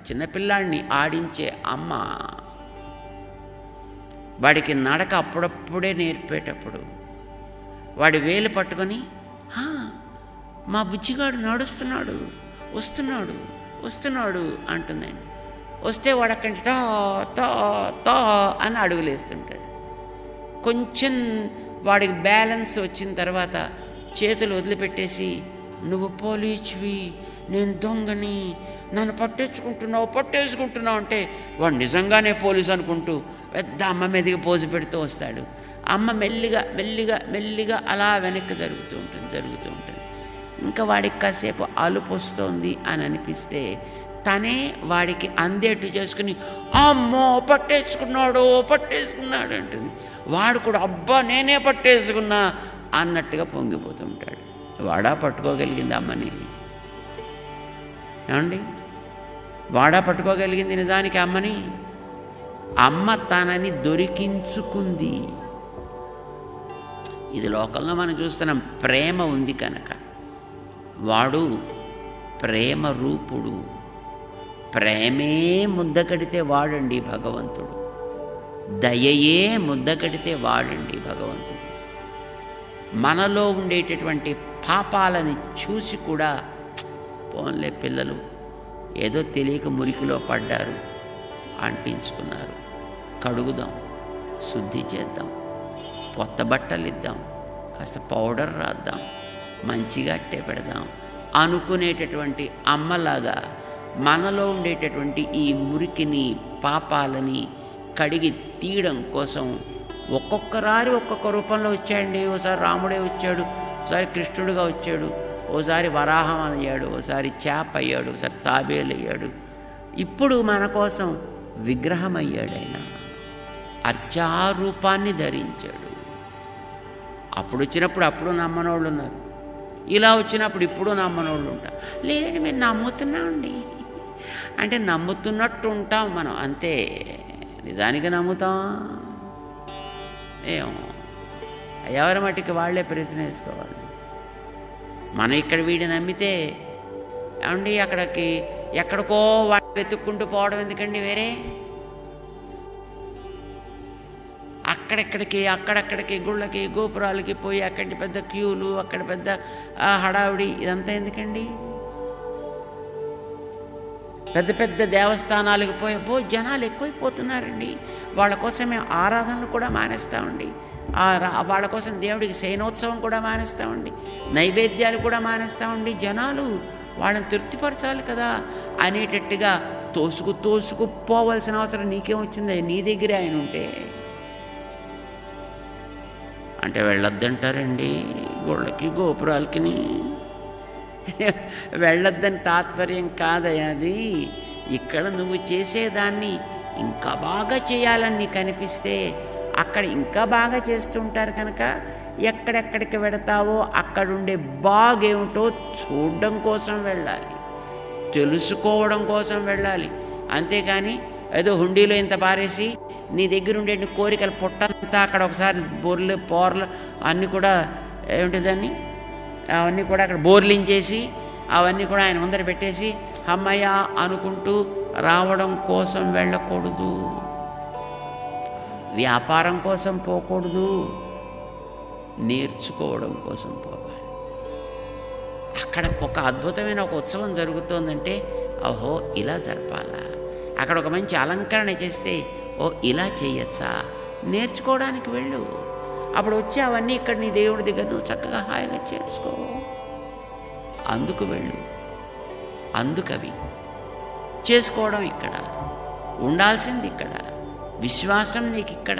చిన్నపిల్లాడిని ఆడించే అమ్మ వాడికి నడక అప్పుడప్పుడే నేర్పేటప్పుడు వాడి వేలు పట్టుకొని మా బుజ్జిగాడు నడుస్తున్నాడు, వస్తున్నాడు వస్తున్నాడు అంటుందండి. వస్తే వాడు అక్కడి తా తా తా అని అడుగులేస్తుంటాడు. కొంచెం వాడికి బ్యాలెన్స్ వచ్చిన తర్వాత చేతులు వదిలిపెట్టేసి, నువ్వు పోలీసువి, నేను దొంగని, నన్ను పట్టేసుకుంటున్నావు అంటే వాడు నిజంగానే పోలీసు అనుకుంటూ పెద్ద అమ్మ మీదకి పోజు పెడుతూ వస్తాడు. అమ్మ మెల్లిగా మెల్లిగా మెల్లిగా అలా వెనక్కి జరుగుతూ ఉంటుంది. ఇంకా వాడికి కాసేపు అలుపు వస్తుంది అని అనిపిస్తే తనే వాడికి అందేట్టు చేసుకుని, అమ్మో పట్టేసుకున్నాడు అంటుంది. వాడు కూడా అబ్బా నేనే పట్టేసుకున్నా అన్నట్టుగా పొంగిపోతుంటాడు. వాడా పట్టుకోగలిగింది అమ్మని? ఏమండి, వాడా పట్టుకోగలిగింది నిజానికి అమ్మని? అమ్మ తనని దొరికించుకుంది. ఇది లోకంలో మనం చూస్తున్నాం. ప్రేమ ఉంది కనుక వాడు ప్రేమ రూపుడు. ప్రేమే ముద్ద కడితే వాడండి భగవంతుడు. దయయే ముద్ద కడితే వాడండి భగవంతుడు. మనలో ఉండేటటువంటి పాపాలని చూసి కూడా పోన్లే పిల్లలు ఏదో తెలియక మురికిలో పడ్డారు, అంటించుకున్నారు, కడుగుదాం, శుద్ధి చేద్దాం, కొత్త బట్టలు ఇద్దాం, కాస్త పౌడర్ రాద్దాం, మంచిగా అట్టే పెడదాం అనుకునేటటువంటి అమ్మలాగా మనలో ఉండేటటువంటి ఈ మురికిని పాపాలని కడిగి తీయడం కోసం ఒక్కొక్క రూపంలో వచ్చాయండి. ఓసారి రాముడే వచ్చాడు, ఒకసారి కృష్ణుడుగా వచ్చాడు, ఓసారి వరాహం అయ్యాడు, ఓసారి చేప అయ్యాడు, ఒకసారి తాబేలు అయ్యాడు. ఇప్పుడు మన కోసం విగ్రహం అయ్యాడు. ఆయన అర్చారూపాన్ని ధరించాడు. అప్పుడు వచ్చినప్పుడు అప్పుడు నమ్మనోళ్ళు ఉన్నారు, ఇలా వచ్చినప్పుడు ఇప్పుడు నమ్మనోళ్ళు ఉంటారు. లేదండి మేము నమ్ముతున్నామండి అంటే నమ్ముతున్నట్టు ఉంటాం మనం, అంతే. నిజానికి నమ్ముతాం ఏమో, ఎవరి మట్టికి వాళ్ళే ప్రశ్న వేసుకోవాలి. మనం ఇక్కడ వీడిని నమ్మితే ఏమండి ఎక్కడికో వాడు వెతుక్కుంటూ పోవడం ఎందుకండి? వేరే అక్కడెక్కడికి గుళ్ళకి గోపురాలకి పోయి అక్కడి పెద్ద క్యూలు, అక్కడ పెద్ద హడావిడి, ఇదంతా ఎందుకండి? పెద్ద దేవస్థానాలకు పోయి జనాలు ఎక్కువైపోతున్నారండి. వాళ్ళ కోసం మేము ఆరాధనలు కూడా మానేస్తామండి. వాళ్ళ కోసం దేవుడికి శయనోత్సవం కూడా మానేస్తామండి, నైవేద్యాలు కూడా మానేస్తామండి. జనాలు వాళ్ళని తృప్తిపరచాలి కదా అనేటట్టుగా తోసుకు పోవలసిన అవసరం నీకేమొచ్చింది? నీ దగ్గరే ఆయన ఉంటే అంటే వెళ్ళొద్దంటారండి గుళ్ళకి గోపురాలకి. వెళ్ళొద్దని తాత్పర్యం కాదయ్యా అది. ఇక్కడ నువ్వు చేసేదాన్ని ఇంకా బాగా చేయాలని నీకు అనిపిస్తే అక్కడ ఇంకా బాగా చేస్తుంటారు కనుక ఎక్కడెక్కడికి వెడతావో అక్కడుండే బాగేమిటో చూడడం కోసం వెళ్ళాలి, తెలుసుకోవడం కోసం వెళ్ళాలి. అంతేకాని ఏదో హుండీలో ఇంత పారేసి నీ దగ్గర ఉండే కోరికలు పుట్టంతా అక్కడ ఒకసారి పోర్లు అన్నీ కూడా ఏమిటిదాన్ని అవన్నీ కూడా అక్కడ బోర్లించేసి అవన్నీ కూడా ఆయన ముందర పెట్టేసి అమ్మయ్య అనుకుంటూ రావడం కోసం వెళ్ళకూడదు. వ్యాపారం కోసం పోకూడదు, నేర్చుకోవడం కోసం పోవాలి. అక్కడ ఒక అద్భుతమైన ఒక ఉత్సవం జరుగుతోందంటే ఓహో ఇలా జరపాలా, అక్కడ ఒక మంచి అలంకరణ చేస్తే ఓ ఇలా చేయొచ్చా, నేర్చుకోవడానికి వెళ్ళు. అప్పుడు వచ్చి అవన్నీ ఇక్కడ నీ దేవుడి దగ్గర నువ్వు చక్కగా హాయిగా చేసుకో. అందుకు వెళ్ళు, అందుకవి చేసుకోవడం ఇక్కడ ఉండాల్సింది. ఇక్కడ విశ్వాసం నీకు ఇక్కడ